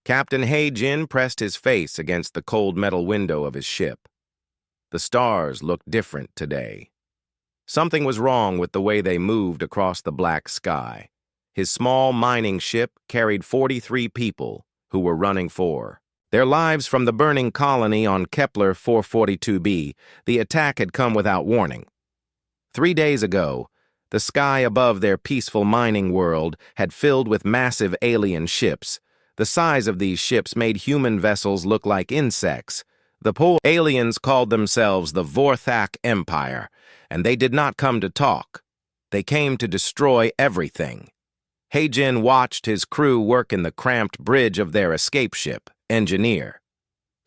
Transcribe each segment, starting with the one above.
Captain Jin pressed his face against the cold metal window of his ship. The stars looked different today. Something was wrong with the way they moved across the black sky. His small mining ship carried 43 people who were running for their lives from the burning colony on Kepler 442b. The attack had come without warning. 3 days ago, the sky above their peaceful mining world had filled with massive alien ships. The size of these ships made human vessels look like insects. The poor aliens called themselves the Vorthak Empire, and they did not come to talk. They came to destroy everything. Jin watched his crew work in the cramped bridge of their escape ship, Engineer.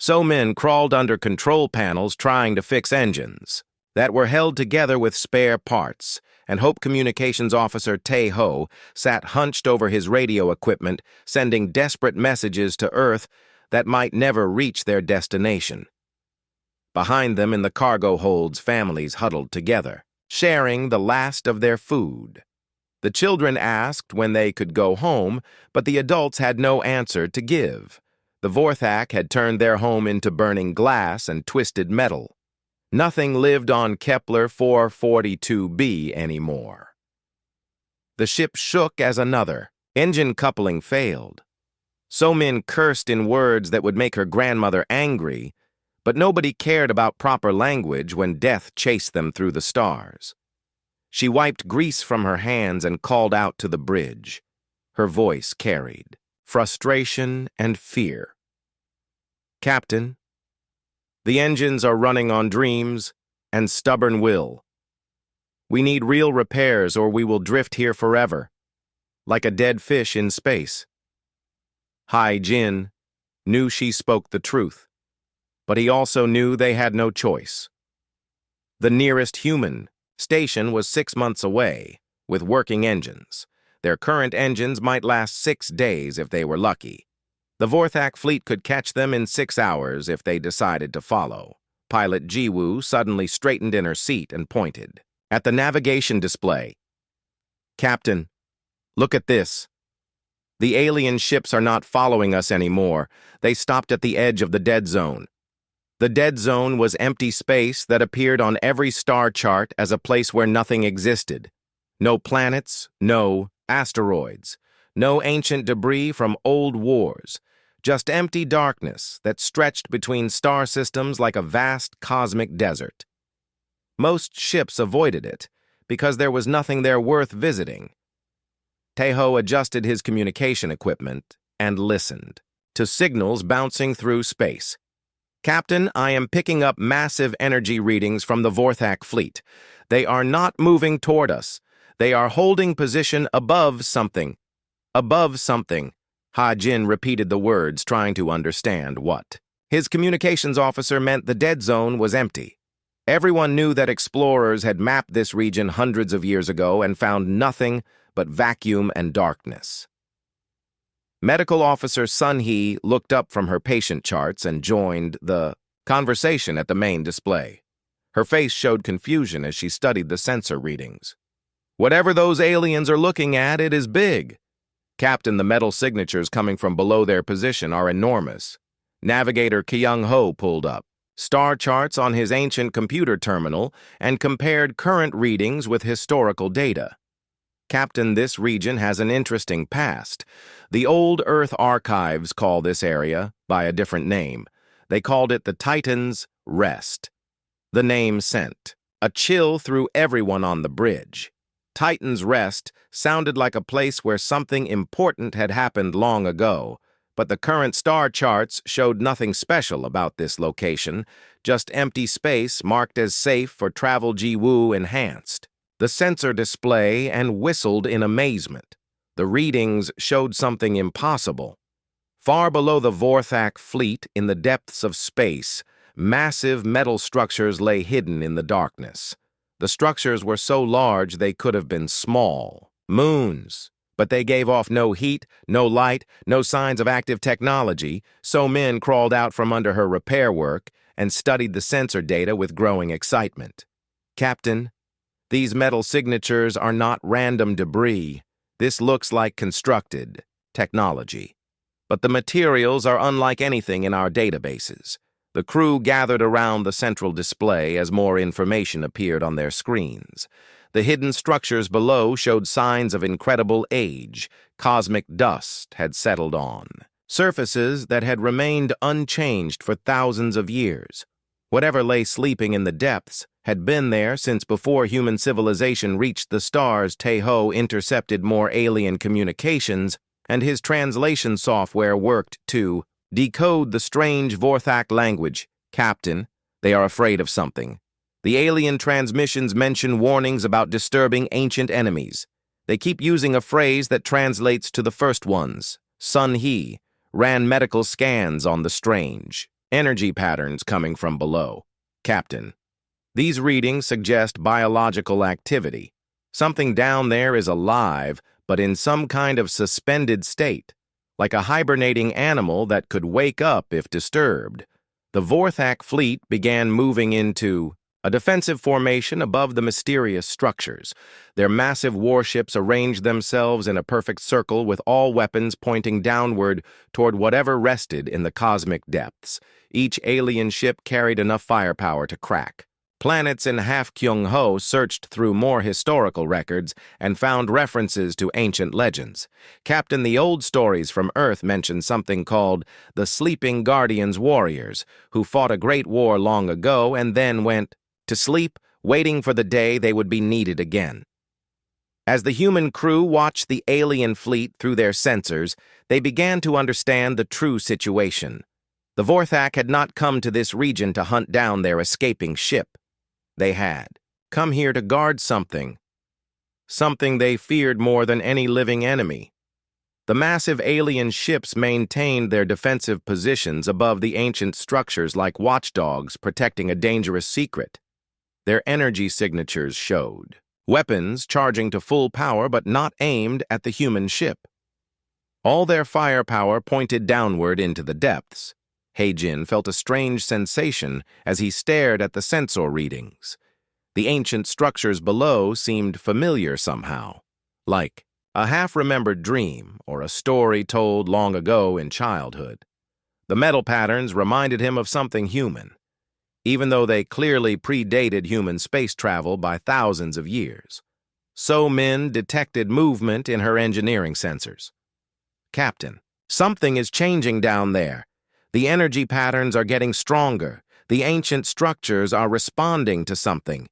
Men crawled under control panels trying to fix engines that were held together with spare parts, and Hope Communications Officer Tae-ho sat hunched over his radio equipment, sending desperate messages to Earth that might never reach their destination. Behind them in the cargo holds, families huddled together, sharing the last of their food. The children asked when they could go home, but the adults had no answer to give. The Vorthak had turned their home into burning glass and twisted metal. Nothing lived on Kepler 442b anymore. The ship shook as another engine coupling failed. Men cursed in words that would make her grandmother angry, but nobody cared about proper language when death chased them through the stars. She wiped grease from her hands and called out to the bridge. Her voice carried frustration and fear. "Captain, the engines are running on dreams and stubborn will. We need real repairs or we will drift here forever, like a dead fish in space." Jin knew she spoke the truth, but he also knew they had no choice. The nearest human station was 6 months away, with working engines. Their current engines might last 6 days if they were lucky. The Vorthak fleet could catch them in 6 hours if they decided to follow. Pilot Jiwoo suddenly straightened in her seat and pointed at the navigation display. "Captain, look at this. The alien ships are not following us anymore. They stopped at the edge of the dead zone." The dead zone was empty space that appeared on every star chart as a place where nothing existed. No planets, no asteroids, no ancient debris from old wars, just empty darkness that stretched between star systems like a vast cosmic desert. Most ships avoided it because there was nothing there worth visiting. Tae-ho adjusted his communication equipment and listened to signals bouncing through space. "Captain, I am picking up massive energy readings from the Vorthak fleet. They are not moving toward us. They are holding position above something. Above something." Jin repeated the words, trying to understand what. His communications officer meant the dead zone was empty. Everyone knew that explorers had mapped this region hundreds of years ago and found nothing but vacuum and darkness. Medical Officer Sun-hee looked up from her patient charts and joined the conversation at the main display. Her face showed confusion as she studied the sensor readings. "Whatever those aliens are looking at, it is big. Captain, the metal signatures coming from below their position are enormous." Navigator Kyung-ho pulled up star charts on his ancient computer terminal and compared current readings with historical data. "Captain, this region has an interesting past. The old Earth archives call this area by a different name. They called it the Titan's Rest." The name sent a chill through everyone on the bridge. Titan's Rest sounded like a place where something important had happened long ago, but the current star charts showed nothing special about this location, just empty space marked as safe for travel. Jiwoo enhanced the sensor display and whistled in amazement. The readings showed something impossible. Far below the Vorthak fleet, in the depths of space, massive metal structures lay hidden in the darkness. The structures were so large they could have been small moons, but they gave off no heat, no light, no signs of active technology, so men crawled out from under her repair work and studied the sensor data with growing excitement. "Captain, these metal signatures are not random debris. This looks like constructed technology." but the materials are unlike anything in our databases. The crew gathered around the central display as more information appeared on their screens. The hidden structures below showed signs of incredible age. Cosmic dust had settled on surfaces that had remained unchanged for thousands of years. Whatever lay sleeping in the depths had been there since before human civilization reached the stars. Teho intercepted more alien communications, and his translation software worked to decode the strange Vorthak language. Captain, they are afraid of something. The alien transmissions mention warnings about disturbing ancient enemies. They keep using a phrase that translates to the first ones. Sun He ran medical scans on the strange energy patterns coming from below. Captain, these readings suggest biological activity. Something down there is alive, but in some kind of suspended state, like a hibernating animal that could wake up if disturbed. The Vorthak fleet began moving into a defensive formation above the mysterious structures. Their massive warships arranged themselves in a perfect circle with all weapons pointing downward toward whatever rested in the cosmic depths. Each alien ship carried enough firepower to crack. Planets in Half-Kyung-Ho searched through more historical records and found references to ancient legends. Captain, the old stories from Earth mention something called the Sleeping Guardians Warriors, who fought a great war long ago and then went to sleep, waiting for the day they would be needed again. As the human crew watched the alien fleet through their sensors, they began to understand the true situation. The Vorthak had not come to this region to hunt down their escaping ship. They had come here to guard something they feared more than any living enemy. The massive alien ships maintained their defensive positions above the ancient structures like watchdogs protecting a dangerous secret. Their energy signatures showed weapons charging to full power but not aimed at the human ship. All their firepower pointed downward into the depths. Heijin felt a strange sensation as he stared at the sensor readings. The ancient structures below seemed familiar somehow, like a half-remembered dream or a story told long ago in childhood. The metal patterns reminded him of something human, even though they clearly predated human space travel by thousands of years. So Min detected movement in her engineering sensors. Captain, something is changing down there. The energy patterns are getting stronger. The ancient structures are responding to something,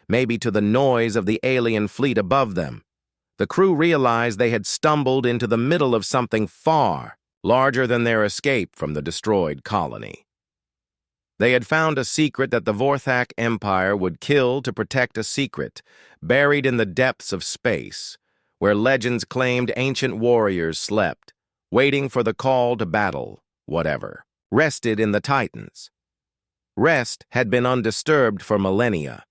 maybe to the noise of the alien fleet above them. The crew realized they had stumbled into the middle of something far larger than their escape from the destroyed colony. They had found a secret that the Vorthak Empire would kill to protect a secret, buried in the depths of space, where legends claimed ancient warriors slept, waiting for the call to battle, whatever rested in the Titans. Rest had been undisturbed for millennia,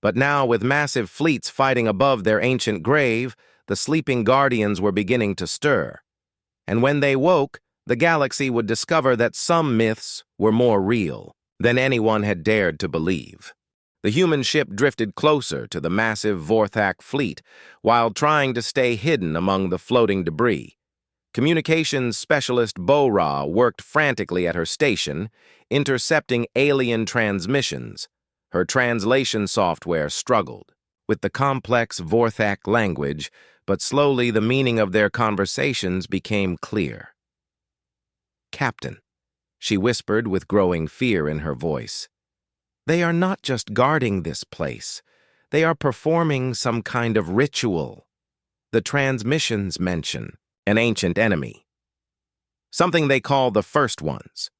but now with massive fleets fighting above their ancient grave, the sleeping guardians were beginning to stir. And when they woke, the galaxy would discover that some myths were more real than anyone had dared to believe. The human ship drifted closer to the massive Vorthak fleet while trying to stay hidden among the floating debris. Communications specialist Bo-Ra worked frantically at her station, intercepting alien transmissions. Her translation software struggled with the complex Vorthak language, but slowly the meaning of their conversations became clear. Captain, she whispered with growing fear in her voice. They are not just guarding this place. They are performing some kind of ritual. The transmissions mention an ancient enemy, something they call the First Ones.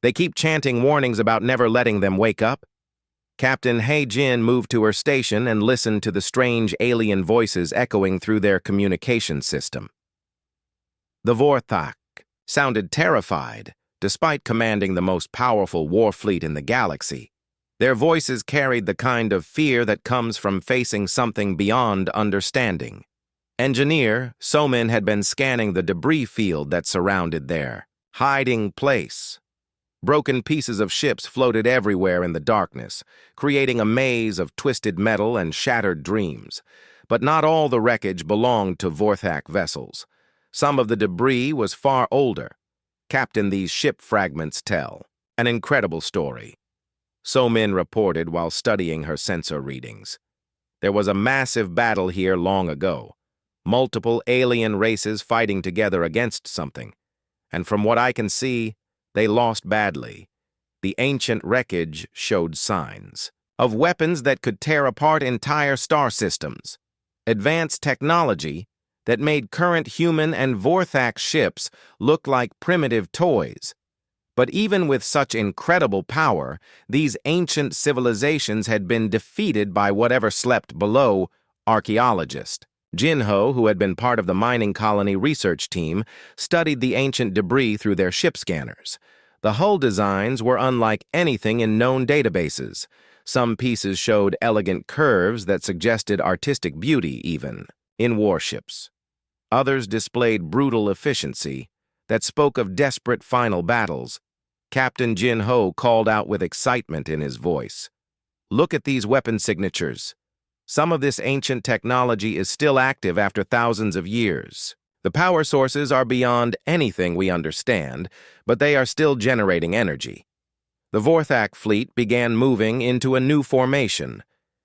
They keep chanting warnings about never letting them wake up. Captain Heijin moved to her station and listened to the strange alien voices echoing through their communication system. The Vorthak sounded terrified, despite commanding the most powerful war fleet in the galaxy. Their voices carried the kind of fear that comes from facing something beyond understanding. Engineer Somin had been scanning the debris field that surrounded their hiding place. Broken pieces of ships floated everywhere in the darkness, creating a maze of twisted metal and shattered dreams. But not all the wreckage belonged to Vorthak vessels. Some of the debris was far older, Captain, these ship fragments tell an incredible story. So Min reported while studying her sensor readings. There was a massive battle here long ago. Multiple alien races fighting together against something. And from what I can see, they lost badly. The ancient wreckage showed signs of weapons that could tear apart entire star systems. Advanced technology that made current human and Vorthak ships look like primitive toys. But even with such incredible power, these ancient civilizations had been defeated by whatever slept below. Archaeologist Jinho, who had been part of the mining colony research team, studied the ancient debris through their ship scanners. The hull designs were unlike anything in known databases. Some pieces showed elegant curves that suggested artistic beauty, even in warships. Others displayed brutal efficiency that spoke of desperate final battles. Captain Jinho called out with excitement in his voice. "Look at these weapon signatures. Some of this ancient technology is still active after thousands of years. The power sources are beyond anything we understand, but they are still generating energy." The Vorthak fleet began moving into a new formation.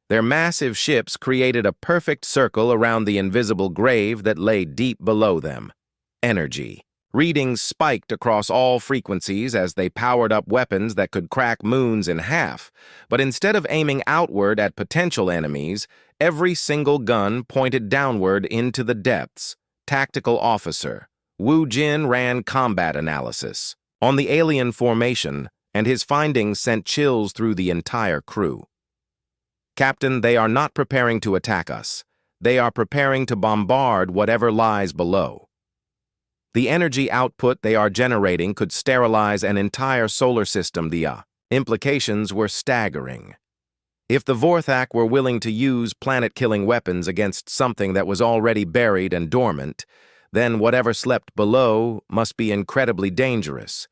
Their massive ships created a perfect circle around the invisible grave that lay deep below them. Energy. Readings spiked across all frequencies as they powered up weapons that could crack moons in half. But instead of aiming outward at potential enemies, every single gun pointed downward into the depths. Tactical officer Wu Jin ran combat analysis on the alien formation, and his findings sent chills through the entire crew. "Captain, they are not preparing to attack us. They are preparing to bombard whatever lies below. The energy output they are generating could sterilize an entire solar system." The implications were staggering. If the Vorthak were willing to use planet-killing weapons against something that was already buried and dormant, then whatever slept below must be incredibly dangerous.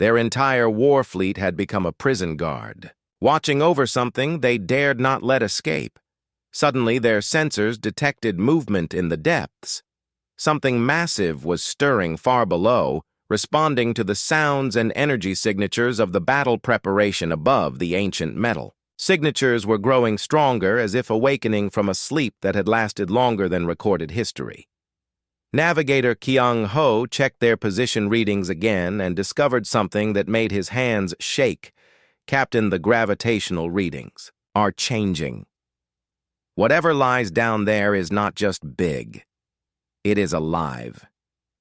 Their entire war fleet had become a prison guard, watching over something they dared not let escape. Suddenly, their sensors detected movement in the depths. Something massive was stirring far below, responding to the sounds and energy signatures of the battle preparation above the ancient metal. Signatures were growing stronger, as if awakening from a sleep that had lasted longer than recorded history. Navigator Kyung Ho checked their position readings again and discovered something that made his hands shake. "Captain, the gravitational readings are changing. Whatever lies down there is not just big. It is alive,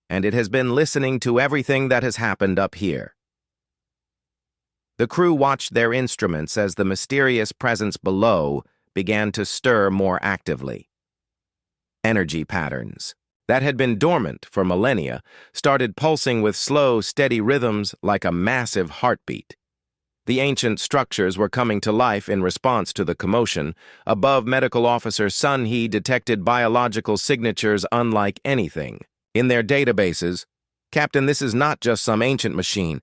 and it has been listening to everything that has happened up here." The crew watched their instruments as the mysterious presence below began to stir more actively. Energy patterns that had been dormant for millennia started pulsing with slow, steady rhythms like a massive heartbeat. The ancient structures were coming to life in response to the commotion. Above, Medical Officer Sun Hee detected biological signatures unlike anything in their databases. "Captain, this is not just some ancient machine.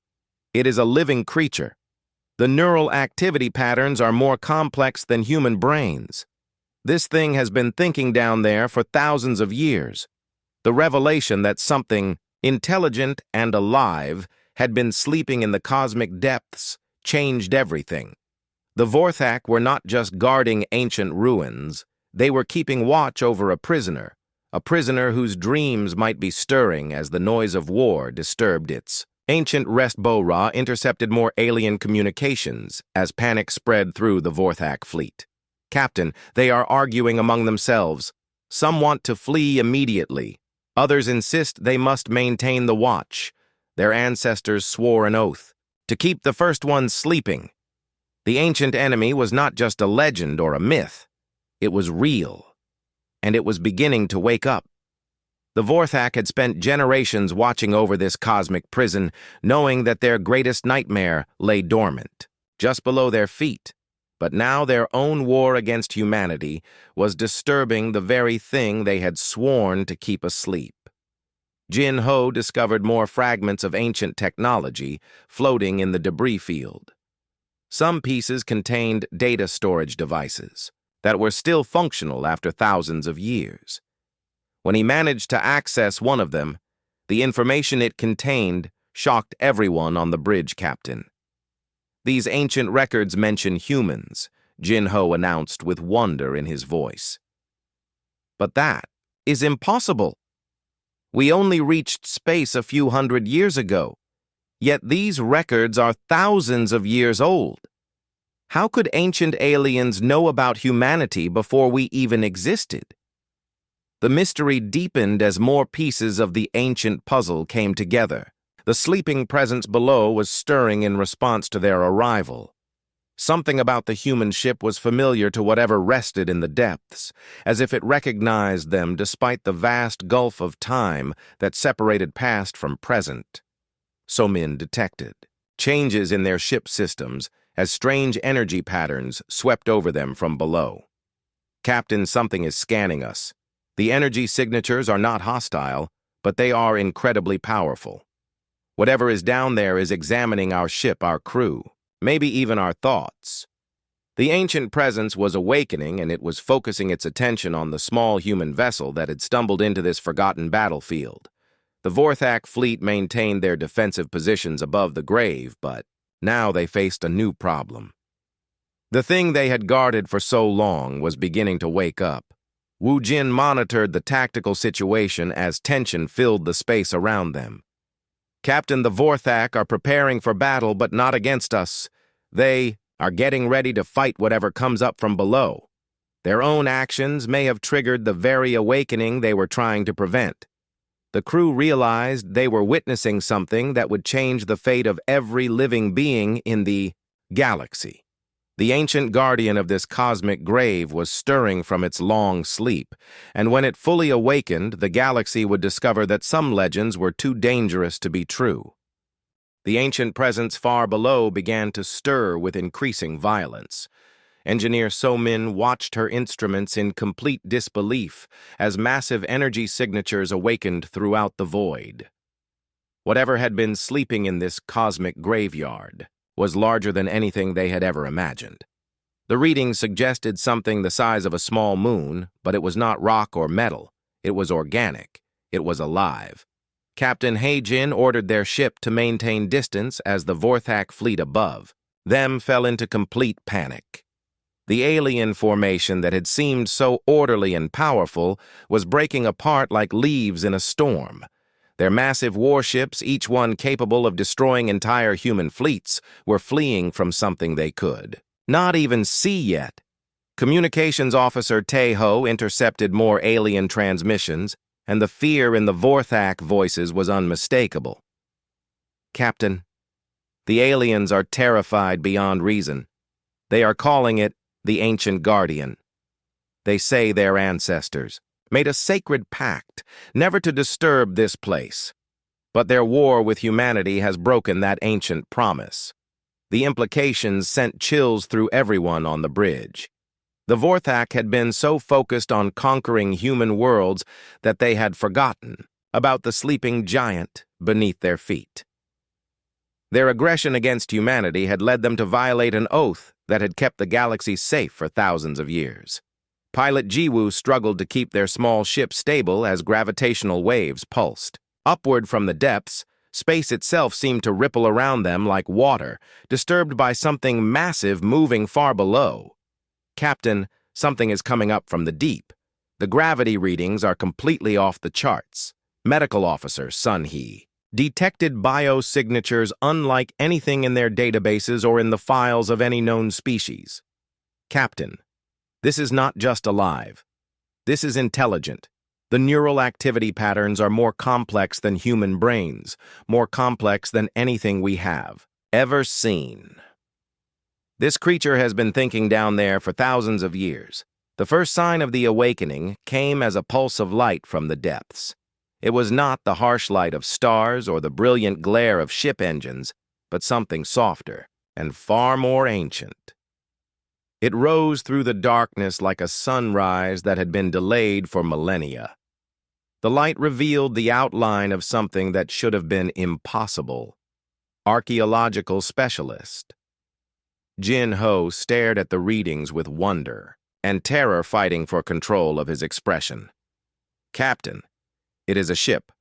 It is a living creature. The neural activity patterns are more complex than human brains. This thing has been thinking down there for thousands of years." The revelation that something intelligent and alive had been sleeping in the cosmic depths changed everything. The Vorthak were not just guarding ancient ruins, they were keeping watch over a prisoner whose dreams might be stirring as the noise of war disturbed its. Ancient Rest Bora intercepted more alien communications as panic spread through the Vorthak fleet. "Captain, they are arguing among themselves. Some want to flee immediately. Others insist they must maintain the watch. Their ancestors swore an oath to keep the first ones sleeping." The ancient enemy was not just a legend or a myth. It was real, and it was beginning to wake up. The Vorthak had spent generations watching over this cosmic prison, knowing that their greatest nightmare lay dormant, just below their feet. But now their own war against humanity was disturbing the very thing they had sworn to keep asleep. Jin Ho discovered more fragments of ancient technology floating in the debris field. Some pieces contained data storage devices that were still functional after thousands of years. When he managed to access one of them, the information it contained shocked everyone on the bridge, Captain. These ancient records mention humans, Jin Ho announced with wonder in his voice. But that is impossible. We only reached space a few hundred years ago, yet these records are thousands of years old. How could ancient aliens know about humanity before we even existed? The mystery deepened as more pieces of the ancient puzzle came together. The sleeping presence below was stirring in response to their arrival. Something about the human ship was familiar to whatever rested in the depths, as if it recognized them despite the vast gulf of time that separated past from present. So-Min detected changes in their ship systems as strange energy patterns swept over them from below. Captain, something is scanning us. The energy signatures are not hostile, but they are incredibly powerful. Whatever is down there is examining our ship, our crew, maybe even our thoughts. The ancient presence was awakening, and it was focusing its attention on the small human vessel that had stumbled into this forgotten battlefield. The Vorthak fleet maintained their defensive positions above the grave, but now they faced a new problem. The thing they had guarded for so long was beginning to wake up. Wu Jin monitored the tactical situation as tension filled the space around them. Captain, the Vorthak are preparing for battle, but not against us. They are getting ready to fight whatever comes up from below. Their own actions may have triggered the very awakening they were trying to prevent. The crew realized they were witnessing something that would change the fate of every living being in the galaxy. The ancient guardian of this cosmic grave was stirring from its long sleep, and when it fully awakened, the galaxy would discover that some legends were too dangerous to be true. The ancient presence far below began to stir with increasing violence. Engineer So-Min watched her instruments in complete disbelief as massive energy signatures awakened throughout the void. Whatever had been sleeping in this cosmic graveyard was larger than anything they had ever imagined. The readings suggested something the size of a small moon, but it was not rock or metal. It was organic. It was alive. Captain He-Jin ordered their ship to maintain distance as the Vorthak fleet above. Them fell into complete panic. The alien formation that had seemed so orderly and powerful was breaking apart like leaves in a storm. Their massive warships, each one capable of destroying entire human fleets, were fleeing from something they could not even see yet. Communications Officer Tae-ho intercepted more alien transmissions, and the fear in the Vorthak voices was unmistakable. Captain, the aliens are terrified beyond reason. They are calling it the Ancient Guardian. They say their ancestors made a sacred pact never to disturb this place. But their war with humanity has broken that ancient promise. The implications sent chills through everyone on the bridge. The Vorthak had been so focused on conquering human worlds that they had forgotten about the sleeping giant beneath their feet. Their aggression against humanity had led them to violate an oath that had kept the galaxy safe for thousands of years. Pilot Jiwoo struggled to keep their small ship stable as gravitational waves pulsed. Upward from the depths, space itself seemed to ripple around them like water, disturbed by something massive moving far below. Captain, something is coming up from the deep. The gravity readings are completely off the charts. Medical Officer Sun Hee detected biosignatures unlike anything in their databases or in the files of any known species. Captain, this is not just alive. This is intelligent. The neural activity patterns are more complex than human brains, more complex than anything we have ever seen. This creature has been thinking down there for thousands of years. The first sign of the awakening came as a pulse of light from the depths. It was not the harsh light of stars or the brilliant glare of ship engines, but something softer and far more ancient. It rose through the darkness like a sunrise that had been delayed for millennia. The light revealed the outline of something that should have been impossible. Archaeological specialist. Jin Ho stared at the readings with wonder and terror fighting for control of his expression. Captain, it is a ship,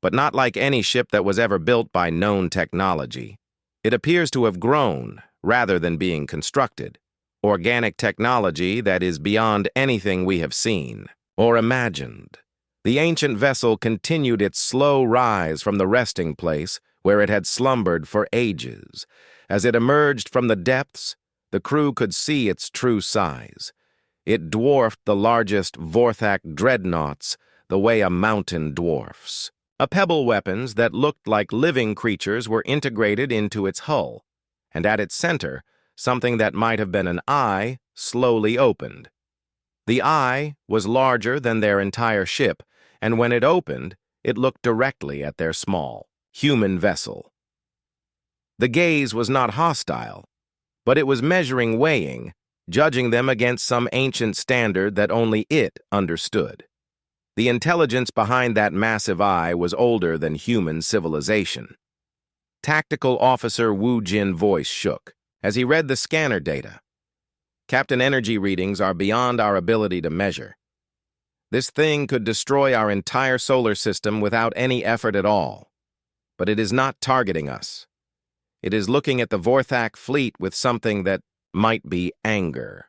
but not like any ship that was ever built by known technology. It appears to have grown, rather than being constructed. Organic technology that is beyond anything we have seen or imagined. The ancient vessel continued its slow rise from the resting place where it had slumbered for ages. As it emerged from the depths, the crew could see its true size. It dwarfed the largest Vorthak dreadnoughts the way a mountain dwarfs. Pebble weapons that looked like living creatures were integrated into its hull, and at its center, something that might have been an eye slowly opened. The eye was larger than their entire ship, and when it opened, it looked directly at their small, human vessel. The gaze was not hostile, but it was weighing, judging them against some ancient standard that only it understood. The intelligence behind that massive eye was older than human civilization. Tactical Officer Wu Jin's voice shook as he read the scanner data. Captain, energy readings are beyond our ability to measure. This thing could destroy our entire solar system without any effort at all. But it is not targeting us. It is looking at the Vorthak fleet with something that might be anger.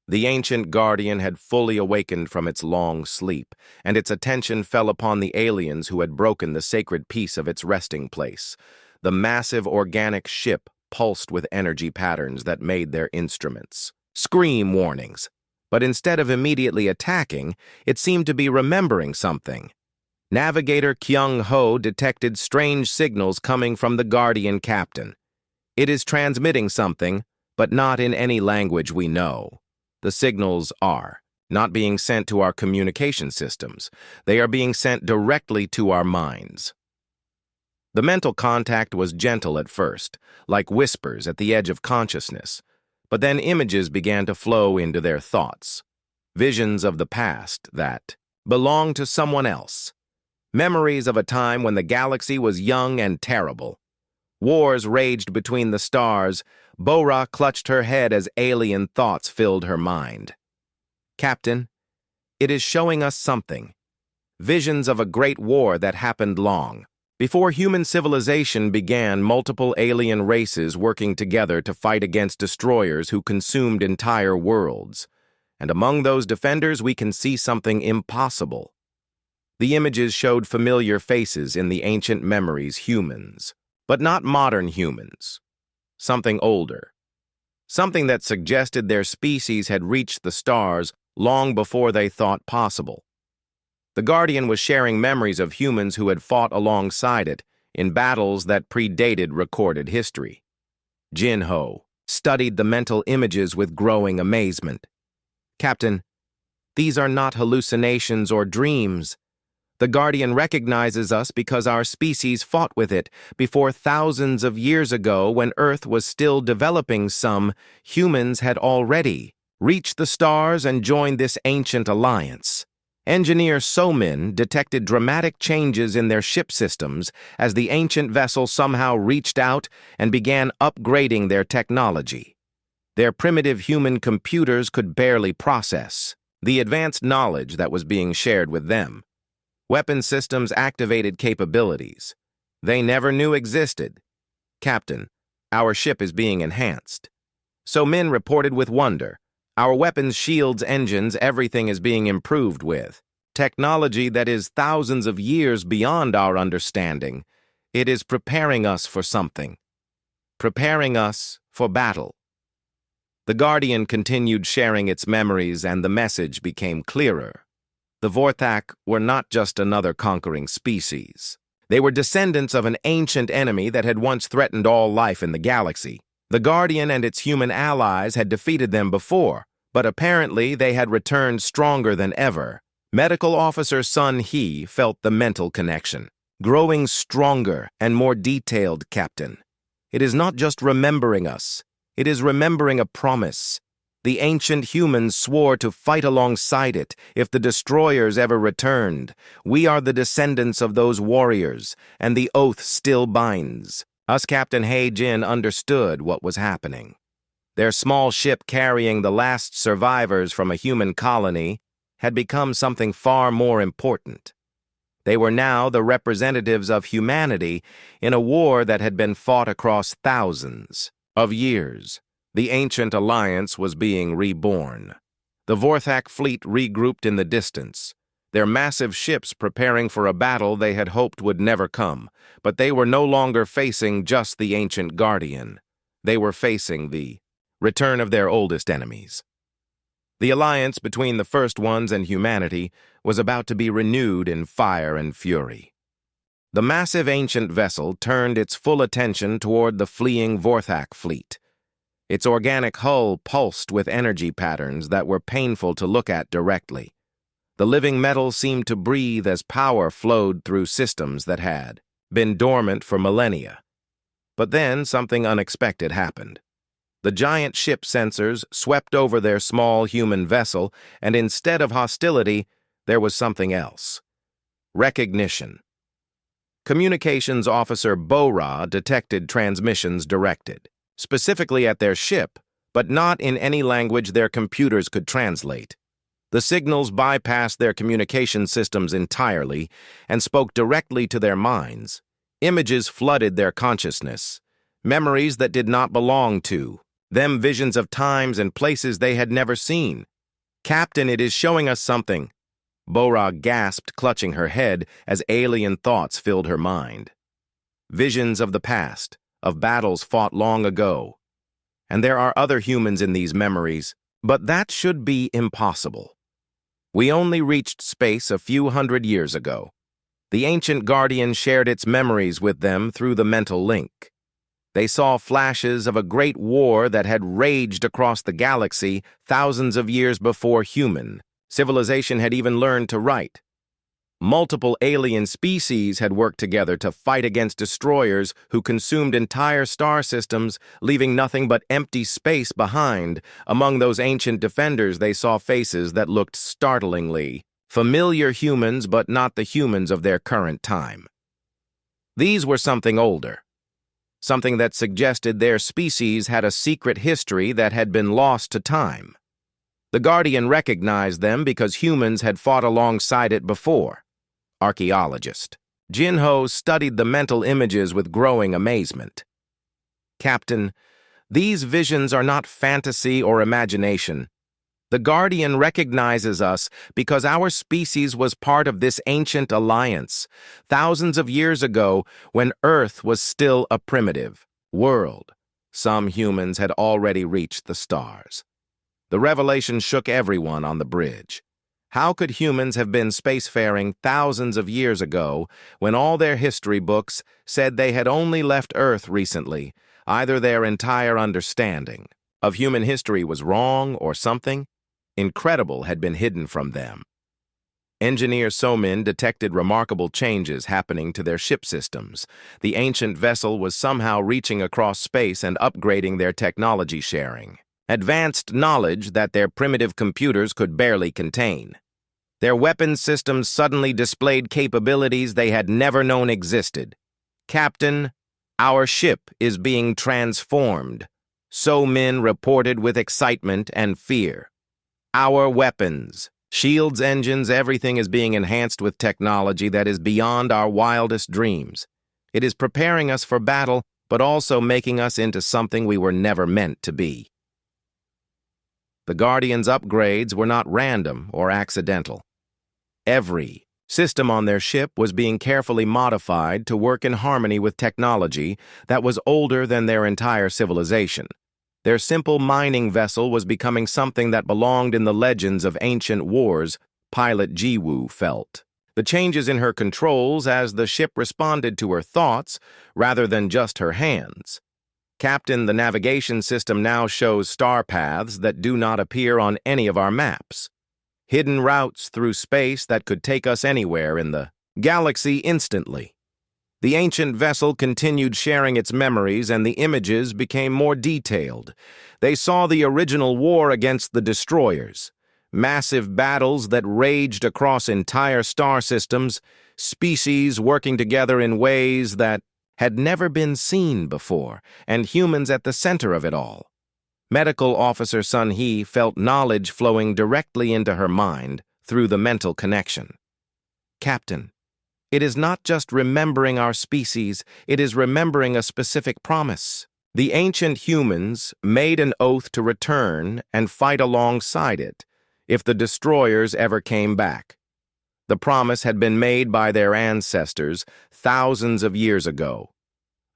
The ancient guardian had fully awakened from its long sleep, and its attention fell upon the aliens who had broken the sacred peace of its resting place. The massive organic ship pulsed with energy patterns that made their instruments scream warnings. But instead of immediately attacking, it seemed to be remembering something. Navigator Kyung Ho detected strange signals coming from the Guardian captain. It is transmitting something, but not in any language we know. The signals are not being sent to our communication systems. They are being sent directly to our minds. The mental contact was gentle at first, like whispers at the edge of consciousness, but then images began to flow into their thoughts. Visions of the past that belonged to someone else. Memories of a time when the galaxy was young and terrible. Wars raged between the stars. Bora clutched her head as alien thoughts filled her mind. Captain, it is showing us something. Visions of a great war that happened long. Before human civilization began, multiple alien races working together to fight against destroyers who consumed entire worlds. And among those defenders, we can see something impossible. The images showed familiar faces in the ancient memories, humans, but not modern humans. Something older. Something that suggested their species had reached the stars long before they thought possible. The Guardian was sharing memories of humans who had fought alongside it in battles that predated recorded history. Jin Ho studied the mental images with growing amazement. Captain, these are not hallucinations or dreams. The Guardian recognizes us because our species fought with it before thousands of years ago when Earth was still developing. Some humans had already reached the stars and joined this ancient alliance. Engineer So-min detected dramatic changes in their ship systems as the ancient vessel somehow reached out and began upgrading their technology. Their primitive human computers could barely process the advanced knowledge that was being shared with them. Weapon systems activated capabilities they never knew existed. Captain, our ship is being enhanced. So-min reported with wonder. Our weapons, shields, engines, everything is being improved with technology that is thousands of years beyond our understanding. It is preparing us for something. Preparing us for battle. The Guardian continued sharing its memories, and the message became clearer. The Vorthak were not just another conquering species. They were descendants of an ancient enemy that had once threatened all life in the galaxy. The Guardian and its human allies had defeated them before, but apparently they had returned stronger than ever. Medical Officer Sun He felt the mental connection. Growing stronger and more detailed, Captain. It is not just remembering us. It is remembering a promise. The ancient humans swore to fight alongside it if the destroyers ever returned. We are the descendants of those warriors, and the oath still binds. Us, Captain He Jin, understood what was happening. Their small ship carrying the last survivors from a human colony had become something far more important. They were now the representatives of humanity in a war that had been fought across thousands of years. The ancient alliance was being reborn. The Vorthak fleet regrouped in the distance, their massive ships preparing for a battle they had hoped would never come, but they were no longer facing just the ancient Guardian. They were facing the return of their oldest enemies. The alliance between the First Ones and humanity was about to be renewed in fire and fury. The massive ancient vessel turned its full attention toward the fleeing Vorthak fleet. Its organic hull pulsed with energy patterns that were painful to look at directly. The living metal seemed to breathe as power flowed through systems that had been dormant for millennia. But then something unexpected happened. The giant ship sensors swept over their small human vessel, and instead of hostility, there was something else. Recognition. Communications Officer Bora detected transmissions directed specifically at their ship, but not in any language their computers could translate. The signals bypassed their communication systems entirely and spoke directly to their minds. Images flooded their consciousness, memories that did not belong to them, visions of times and places they had never seen. "Captain, it is showing us something," Bora gasped, clutching her head as alien thoughts filled her mind. Visions of the past, of battles fought long ago. And there are other humans in these memories, but that should be impossible. We only reached space a few hundred years ago. The ancient Guardian shared its memories with them through the mental link. They saw flashes of a great war that had raged across the galaxy thousands of years before human civilization had even learned to write. Multiple alien species had worked together to fight against destroyers who consumed entire star systems, leaving nothing but empty space behind. Among those ancient defenders, they saw faces that looked startlingly familiar, humans, but not the humans of their current time. These were something older, something that suggested their species had a secret history that had been lost to time. The Guardian recognized them because humans had fought alongside it before. Archaeologist Jinho studied the mental images with growing amazement. "Captain, these visions are not fantasy or imagination. The Guardian recognizes us because our species was part of this ancient alliance, thousands of years ago when Earth was still a primitive world. Some humans had already reached the stars." The revelation shook everyone on the bridge. How could humans have been spacefaring thousands of years ago when all their history books said they had only left Earth recently? Either their entire understanding of human history was wrong or something incredible had been hidden from them. Engineer Somin detected remarkable changes happening to their ship systems. The ancient vessel was somehow reaching across space and upgrading their technology sharing. Advanced knowledge that their primitive computers could barely contain. Their weapons systems suddenly displayed capabilities they had never known existed. "Captain, our ship is being transformed," So Min reported with excitement and fear. "Our weapons, shields, engines, everything is being enhanced with technology that is beyond our wildest dreams. It is preparing us for battle, but also making us into something we were never meant to be." The Guardian's upgrades were not random or accidental. Every system on their ship was being carefully modified to work in harmony with technology that was older than their entire civilization. Their simple mining vessel was becoming something that belonged in the legends of ancient wars, pilot Jiwoo felt. The changes in her controls as the ship responded to her thoughts rather than just her hands. "Captain, the navigation system now shows star paths that do not appear on any of our maps. Hidden routes through space that could take us anywhere in the galaxy instantly." The ancient vessel continued sharing its memories, and the images became more detailed. They saw the original war against the destroyers, massive battles that raged across entire star systems, species working together in ways that had never been seen before, and humans at the center of it all. Medical Officer Sun Hee felt knowledge flowing directly into her mind through the mental connection. "Captain, It is not just remembering our species, it is remembering a specific promise. The ancient humans made an oath to return and fight alongside it if the destroyers ever came back. The promise had been made by their ancestors thousands of years ago,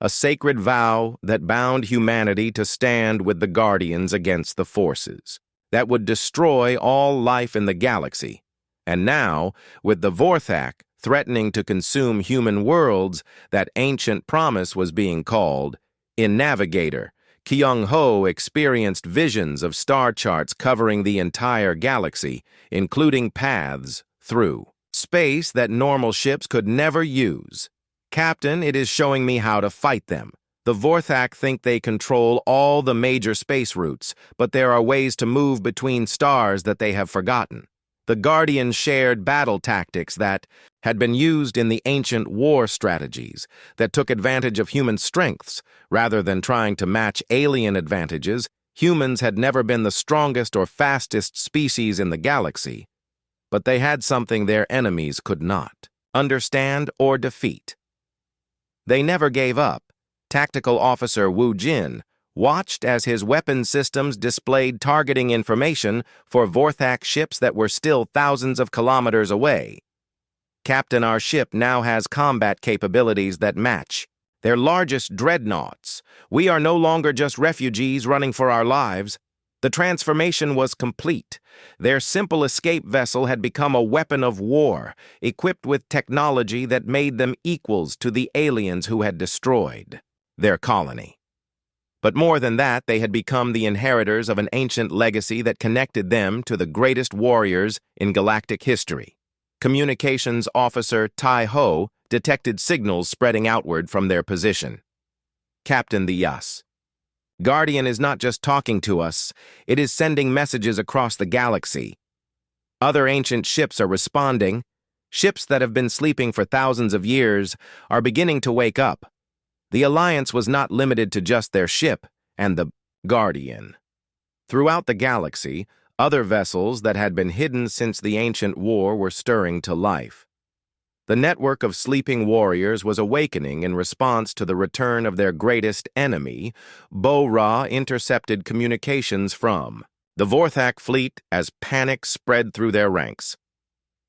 a sacred vow that bound humanity to stand with the Guardians against the forces that would destroy all life in the galaxy. And now, with the Vorthak threatening to consume human worlds, that ancient promise was being called. In Navigator, Kyung-ho experienced visions of star charts covering the entire galaxy, including paths through space that normal ships could never use. Captain, it is showing me how to fight them. The Vorthak think they control all the major space routes, but there are ways to move between stars that they have forgotten. The Guardians shared battle tactics that had been used in the ancient war strategies that took advantage of human strengths rather than trying to match alien advantages. Humans had never been the strongest or fastest species in the galaxy, but they had something their enemies could not understand or defeat. They never gave up. Tactical Officer Wu Jin watched as his weapon systems displayed targeting information for Vorthak ships that were still thousands of kilometers away. Captain, our ship now has combat capabilities that match their largest dreadnoughts. We are no longer just refugees running for our lives. The transformation was complete. Their simple escape vessel had become a weapon of war, equipped with technology that made them equals to the aliens who had destroyed their colony. But more than that, they had become the inheritors of an ancient legacy that connected them to the greatest warriors in galactic history. Communications Officer Tai Ho detected signals spreading outward from their position. Captain, the Yas. Guardian is not just talking to us, it is sending messages across the galaxy. Other ancient ships are responding. Ships that have been sleeping for thousands of years are beginning to wake up. The Alliance was not limited to just their ship and the Guardian. Throughout the galaxy, other vessels that had been hidden since the ancient war were stirring to life. The network of sleeping warriors was awakening in response to the return of their greatest enemy. Bo-Ra intercepted communications from the Vorthak fleet as panic spread through their ranks.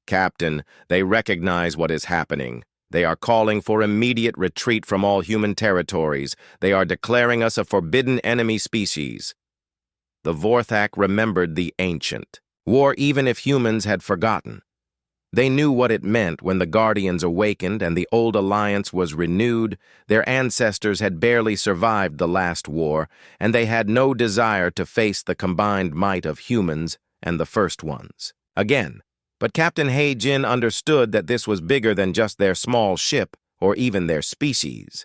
Captain, they recognize what is happening. They are calling for immediate retreat from all human territories. They are declaring us a forbidden enemy species. The Vorthak remembered the ancient war even if humans had forgotten. They knew what it meant when the Guardians awakened and the old alliance was renewed. Their ancestors had barely survived the last war, and they had no desire to face the combined might of humans and the first ones again. But Captain He Jin understood that this was bigger than just their small ship or even their species.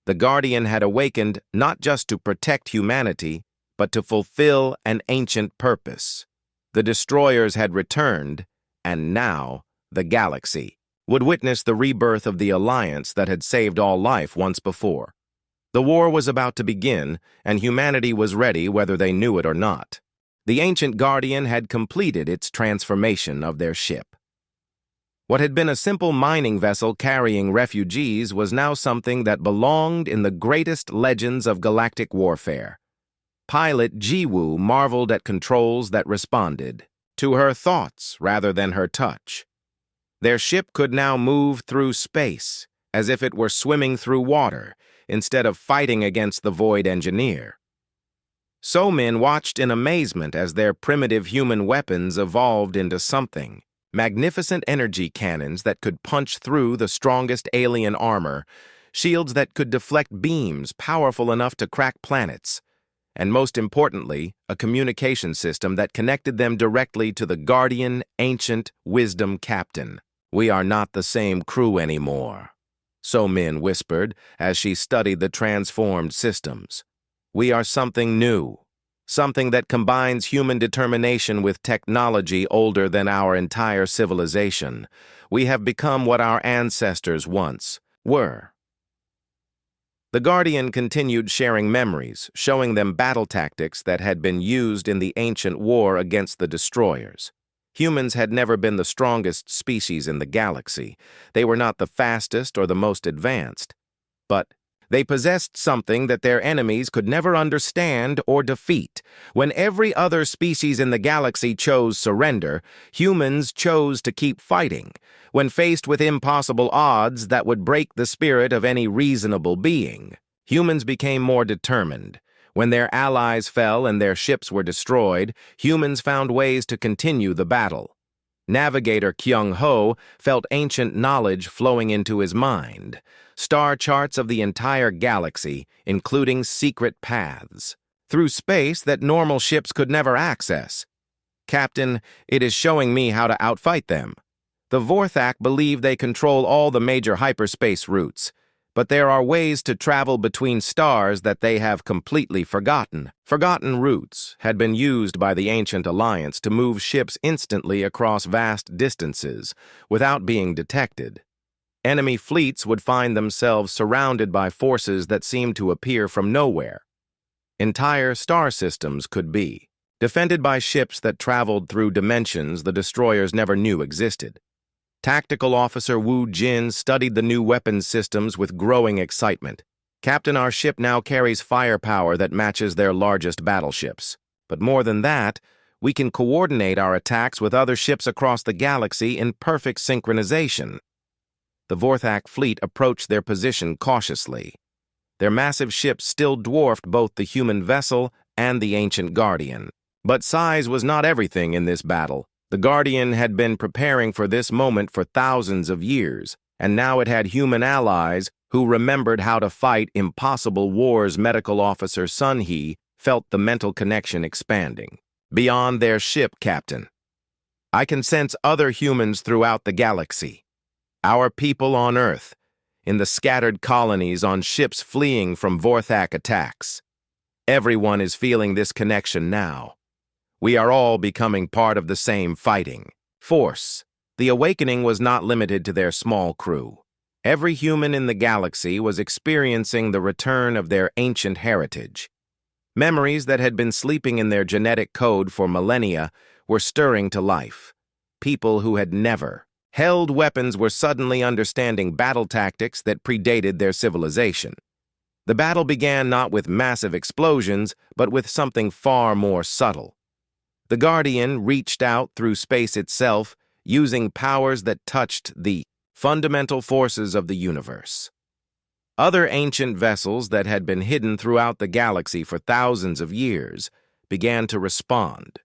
The Guardian had awakened not just to protect humanity, but to fulfill an ancient purpose. The destroyers had returned, and now the galaxy would witness the rebirth of the alliance that had saved all life once before. The war was about to begin, and humanity was ready whether they knew it or not. The ancient Guardian had completed its transformation of their ship. What had been a simple mining vessel carrying refugees was now something that belonged in the greatest legends of galactic warfare. Pilot Jiwoo marveled at controls that responded to her thoughts rather than her touch. Their ship could now move through space, as if it were swimming through water, instead of fighting against the Void Engineer. So-Min watched in amazement as their primitive human weapons evolved into something. Magnificent energy cannons that could punch through the strongest alien armor, shields that could deflect beams powerful enough to crack planets, and most importantly, a communication system that connected them directly to the Guardian Ancient Wisdom Captain. "We are not the same crew anymore," So-Min whispered as she studied the transformed systems. "We are something new, something that combines human determination with technology older than our entire civilization. We have become what our ancestors once were." The Guardian continued sharing memories, showing them battle tactics that had been used in the ancient war against the destroyers. Humans had never been the strongest species in the galaxy. They were not the fastest or the most advanced. But they possessed something that their enemies could never understand or defeat. When every other species in the galaxy chose surrender, humans chose to keep fighting. When faced with impossible odds that would break the spirit of any reasonable being, humans became more determined. When their allies fell and their ships were destroyed, humans found ways to continue the battle. Navigator Kyung-ho felt ancient knowledge flowing into his mind. Star charts of the entire galaxy, including secret paths, through space that normal ships could never access. Captain, it is showing me how to outfight them. The Vorthak believe they control all the major hyperspace routes, but there are ways to travel between stars that they have completely forgotten. Forgotten routes had been used by the Ancient Alliance to move ships instantly across vast distances without being detected. Enemy fleets would find themselves surrounded by forces that seemed to appear from nowhere. Entire star systems could be defended by ships that traveled through dimensions the destroyers never knew existed. Tactical Officer Wu Jin studied the new weapons systems with growing excitement. Captain, our ship now carries firepower that matches their largest battleships. But more than that, we can coordinate our attacks with other ships across the galaxy in perfect synchronization. The Vorthak fleet approached their position cautiously. Their massive ships still dwarfed both the human vessel and the ancient Guardian. But size was not everything in this battle. The Guardian had been preparing for this moment for thousands of years, and now it had human allies who remembered how to fight impossible wars. Medical Officer Sun Hee felt the mental connection expanding. Beyond their ship, Captain, I can sense other humans throughout the galaxy. Our people on Earth, in the scattered colonies on ships fleeing from Vorthak attacks. Everyone is feeling this connection now. We are all becoming part of the same fighting force. The awakening was not limited to their small crew. Every human in the galaxy was experiencing the return of their ancient heritage. Memories that had been sleeping in their genetic code for millennia were stirring to life. People who had never held weapons were suddenly understanding battle tactics that predated their civilization. The battle began not with massive explosions, but with something far more subtle. The Guardian reached out through space itself, using powers that touched the fundamental forces of the universe. Other ancient vessels that had been hidden throughout the galaxy for thousands of years began to respond.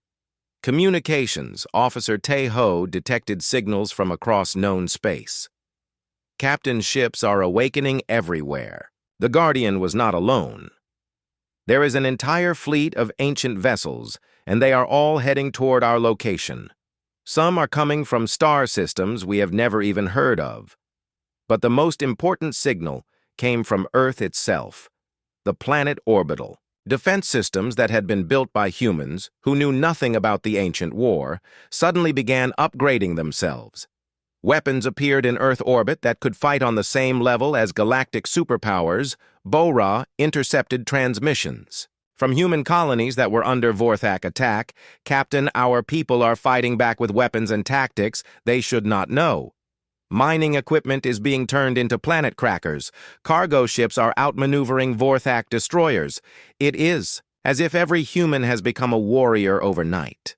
Communications Officer Tae-ho detected signals from across known space. Captain, ships are awakening everywhere. The Guardian was not alone. There is an entire fleet of ancient vessels, and they are all heading toward our location. Some are coming from star systems we have never even heard of. But the most important signal came from Earth itself, the planet orbital. Defense systems that had been built by humans, who knew nothing about the ancient war, suddenly began upgrading themselves. Weapons appeared in Earth orbit that could fight on the same level as galactic superpowers. Bora intercepted transmissions. From human colonies that were under Vorthak attack, Captain, our people are fighting back with weapons and tactics they should not know. Mining equipment is being turned into planet crackers. Cargo ships are outmaneuvering Vorthak destroyers. It is as if every human has become a warrior overnight.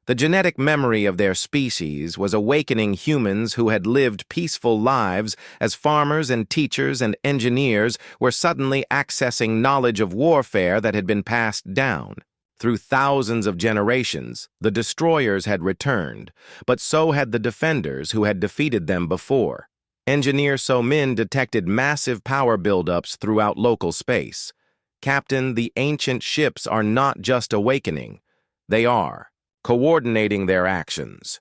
The genetic memory of their species was awakening humans who had lived peaceful lives as farmers and teachers and engineers were suddenly accessing knowledge of warfare that had been passed down. Through thousands of generations, the destroyers had returned, but so had the defenders who had defeated them before. Engineer So Min detected massive power buildups throughout local space. Captain, the ancient ships are not just awakening. They are coordinating their actions.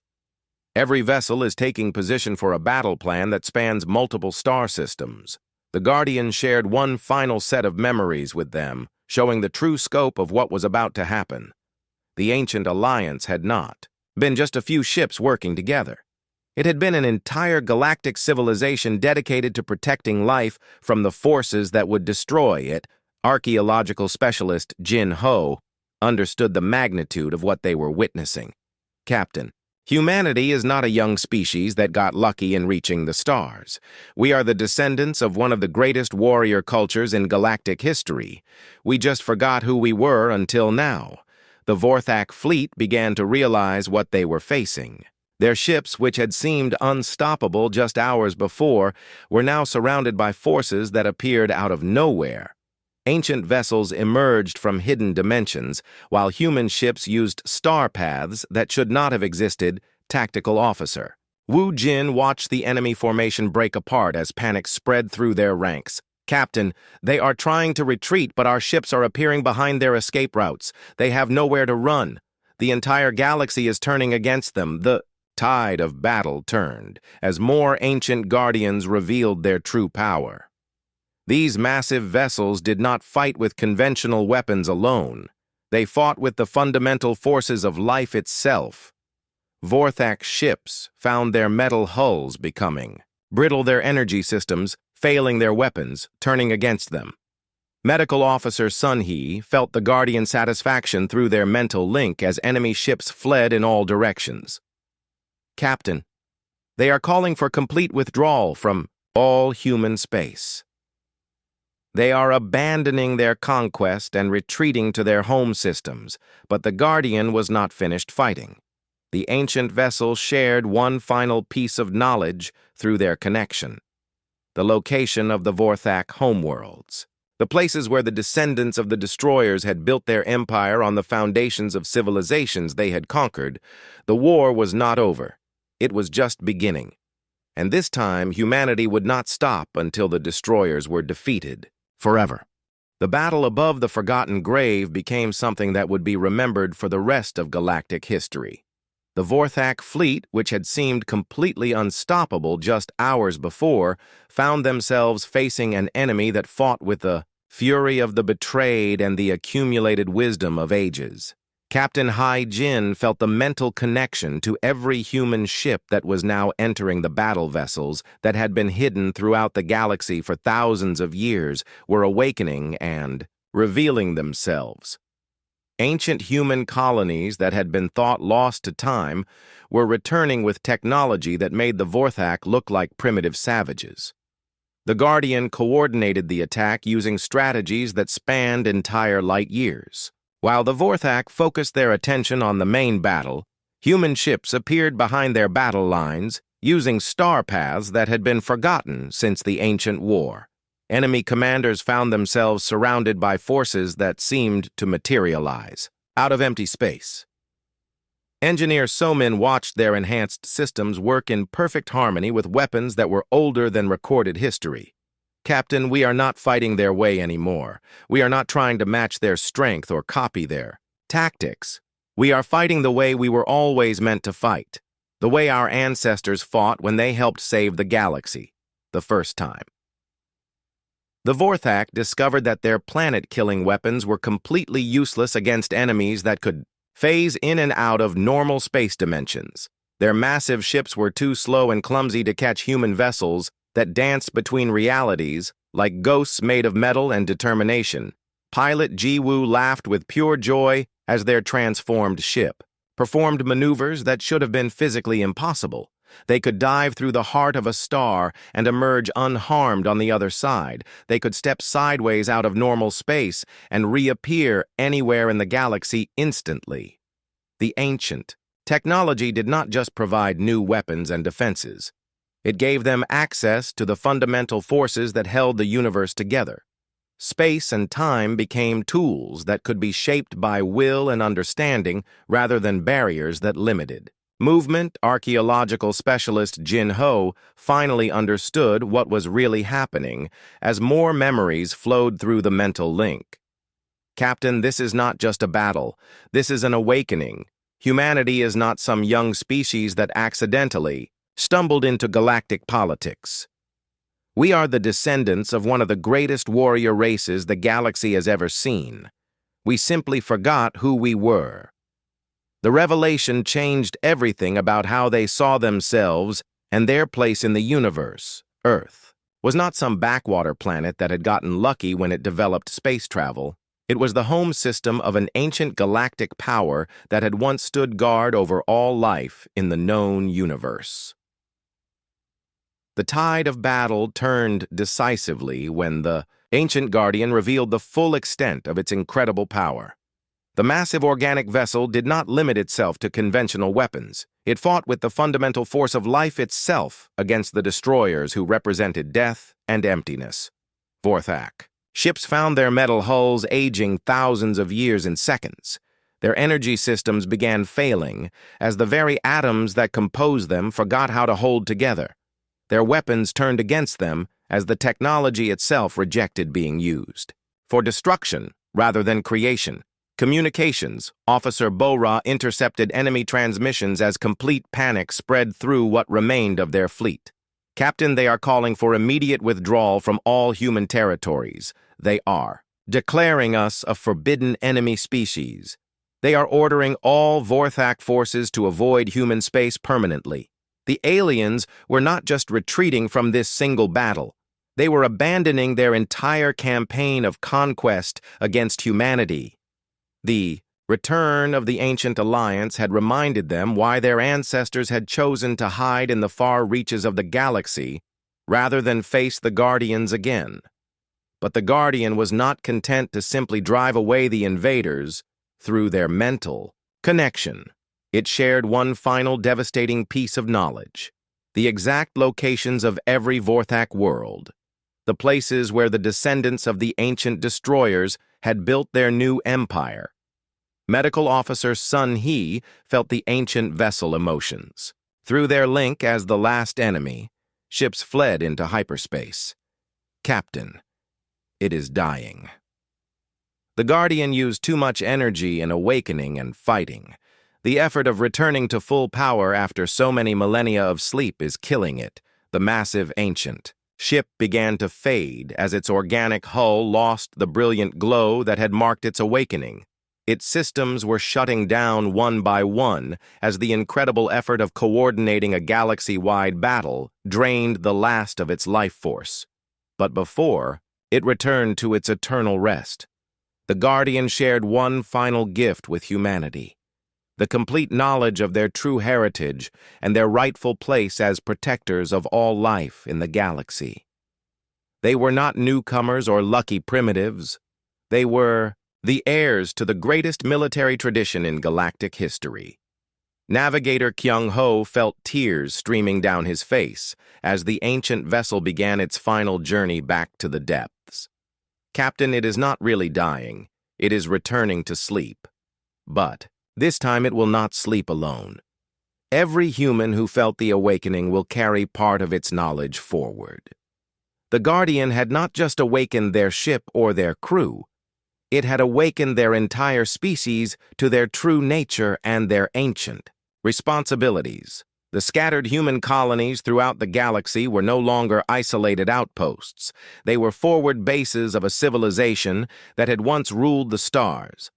Every vessel is taking position for a battle plan that spans multiple star systems. The Guardian shared one final set of memories with them, showing the true scope of what was about to happen. The Ancient Alliance had not been just a few ships working together. It had been an entire galactic civilization dedicated to protecting life from the forces that would destroy it. Archaeological specialist Jin Ho understood the magnitude of what they were witnessing. Captain, Humanity is not a young species that got lucky in reaching the stars. We are the descendants of one of the greatest warrior cultures in galactic history. We just forgot who we were until now. The Vorthak fleet began to realize what they were facing. Their ships, which had seemed unstoppable just hours before, were now surrounded by forces that appeared out of nowhere. Ancient vessels emerged from hidden dimensions, while human ships used star paths that should not have existed. Tactical officer Wu Jin watched the enemy formation break apart as panic spread through their ranks. Captain, they are trying to retreat, but our ships are appearing behind their escape routes. They have nowhere to run. The entire galaxy is turning against them. The tide of battle turned as more ancient guardians revealed their true power. These massive vessels did not fight with conventional weapons alone. They fought with the fundamental forces of life itself. Vorthak ships found their metal hulls becoming brittle, their energy systems failing, their weapons turning against them. Medical Officer Sun He felt the Guardian satisfaction through their mental link as enemy ships fled in all directions. Captain, they are calling for complete withdrawal from all human space. They are abandoning their conquest and retreating to their home systems, but the Guardian was not finished fighting. The ancient vessel shared one final piece of knowledge through their connection: the location of the Vorthak homeworlds, the places where the descendants of the destroyers had built their empire on the foundations of civilizations they had conquered. The war was not over. It was just beginning. And this time, humanity would not stop until the destroyers were defeated forever. The battle above the forgotten grave became something that would be remembered for the rest of galactic history. The Vorthak fleet, which had seemed completely unstoppable just hours before, found themselves facing an enemy that fought with the fury of the betrayed and the accumulated wisdom of ages. Captain Hai Jin felt the mental connection to every human ship that was now entering the battle vessels that had been hidden throughout the galaxy for thousands of years, were awakening and revealing themselves. Ancient human colonies that had been thought lost to time were returning with technology that made the Vorthak look like primitive savages. The Guardian coordinated the attack using strategies that spanned entire light years. While the Vorthak focused their attention on the main battle, human ships appeared behind their battle lines, using star paths that had been forgotten since the ancient war. Enemy commanders found themselves surrounded by forces that seemed to materialize out of empty space. Engineer Somin watched their enhanced systems work in perfect harmony with weapons that were older than recorded history. Captain, we are not fighting their way anymore. We are not trying to match their strength or copy their tactics. We are fighting the way we were always meant to fight, the way our ancestors fought when they helped save the galaxy, the first time. The Vorthak discovered that their planet-killing weapons were completely useless against enemies that could phase in and out of normal space dimensions. Their massive ships were too slow and clumsy to catch human vessels that danced between realities like ghosts made of metal and determination. Pilot Ji-Woo laughed with pure joy as their transformed ship performed maneuvers that should have been physically impossible. They could dive through the heart of a star and emerge unharmed on the other side. They could step sideways out of normal space and reappear anywhere in the galaxy instantly. The ancient technology did not just provide new weapons and defenses. It gave them access to the fundamental forces that held the universe together. Space and time became tools that could be shaped by will and understanding rather than barriers that limited. Movement archaeological specialist Jin Ho finally understood what was really happening as more memories flowed through the mental link. Captain, this is not just a battle. This is an awakening. Humanity is not some young species that accidentally stumbled into galactic politics. We are the descendants of one of the greatest warrior races the galaxy has ever seen. We simply forgot who we were. The revelation changed everything about how they saw themselves and their place in the universe. Earth was not some backwater planet that had gotten lucky when it developed space travel. It was the home system of an ancient galactic power that had once stood guard over all life in the known universe. The tide of battle turned decisively when the ancient guardian revealed the full extent of its incredible power. The massive organic vessel did not limit itself to conventional weapons. It fought with the fundamental force of life itself against the destroyers who represented death and emptiness. Vorthak. Ships found their metal hulls aging thousands of years in seconds. Their energy systems began failing as the very atoms that composed them forgot how to hold together. Their weapons turned against them as the technology itself rejected being used. For destruction rather than creation, communications, Officer Bora intercepted enemy transmissions as complete panic spread through what remained of their fleet. Captain, they are calling for immediate withdrawal from all human territories. They are declaring us a forbidden enemy species. They are ordering all Vorthak forces to avoid human space permanently. The aliens were not just retreating from this single battle. They were abandoning their entire campaign of conquest against humanity. The return of the ancient alliance had reminded them why their ancestors had chosen to hide in the far reaches of the galaxy rather than face the Guardians again. But the Guardian was not content to simply drive away the invaders through their mental connection. It shared one final devastating piece of knowledge: the exact locations of every Vorthak world, the places where the descendants of the ancient destroyers had built their new empire. Medical Officer Sun He felt the ancient vessel emotions. Through their link as the last enemy, ships fled into hyperspace. Captain, it is dying. The Guardian used too much energy in awakening and fighting. The effort of returning to full power after so many millennia of sleep is killing it. The massive ancient ship began to fade as its organic hull lost the brilliant glow that had marked its awakening. Its systems were shutting down one by one as the incredible effort of coordinating a galaxy-wide battle drained the last of its life force. But before it returned to its eternal rest, the Guardian shared one final gift with humanity: the complete knowledge of their true heritage and their rightful place as protectors of all life in the galaxy. They were not newcomers or lucky primitives. They were the heirs to the greatest military tradition in galactic history. Navigator Kyung-ho felt tears streaming down his face as the ancient vessel began its final journey back to the depths. Captain, it is not really dying. It is returning to sleep. But this time it will not sleep alone. Every human who felt the awakening will carry part of its knowledge forward. The Guardian had not just awakened their ship or their crew. It had awakened their entire species to their true nature and their ancient responsibilities. The scattered human colonies throughout the galaxy were no longer isolated outposts. They were forward bases of a civilization that had once ruled the stars.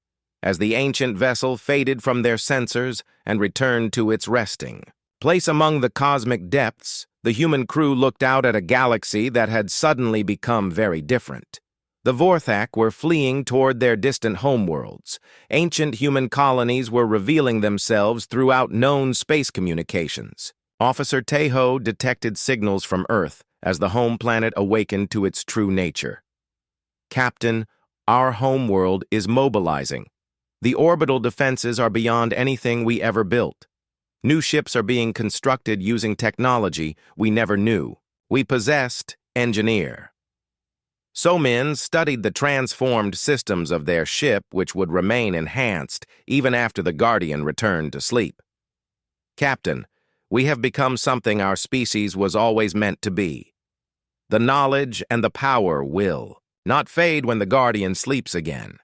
As the ancient vessel faded from their sensors and returned to its resting place among the cosmic depths, the human crew looked out at a galaxy that had suddenly become very different. The Vorthak were fleeing toward their distant homeworlds. Ancient human colonies were revealing themselves throughout known space communications. Officer Teho detected signals from Earth as the home planet awakened to its true nature. Captain, our homeworld is mobilizing. The orbital defenses are beyond anything we ever built. New ships are being constructed using technology we never knew. We possessed engineer. Somin studied the transformed systems of their ship, which would remain enhanced even after the Guardian returned to sleep. Captain, we have become something our species was always meant to be. The knowledge and the power will not fade when the Guardian sleeps again.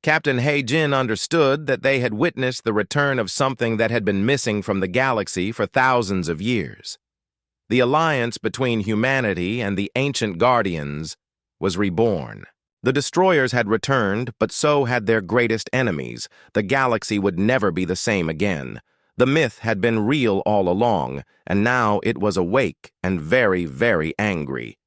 Captain Heijin understood that they had witnessed the return of something that had been missing from the galaxy for thousands of years. The alliance between humanity and the ancient Guardians was reborn. The destroyers had returned, but so had their greatest enemies. The galaxy would never be the same again. The myth had been real all along, and now it was awake and very, very angry.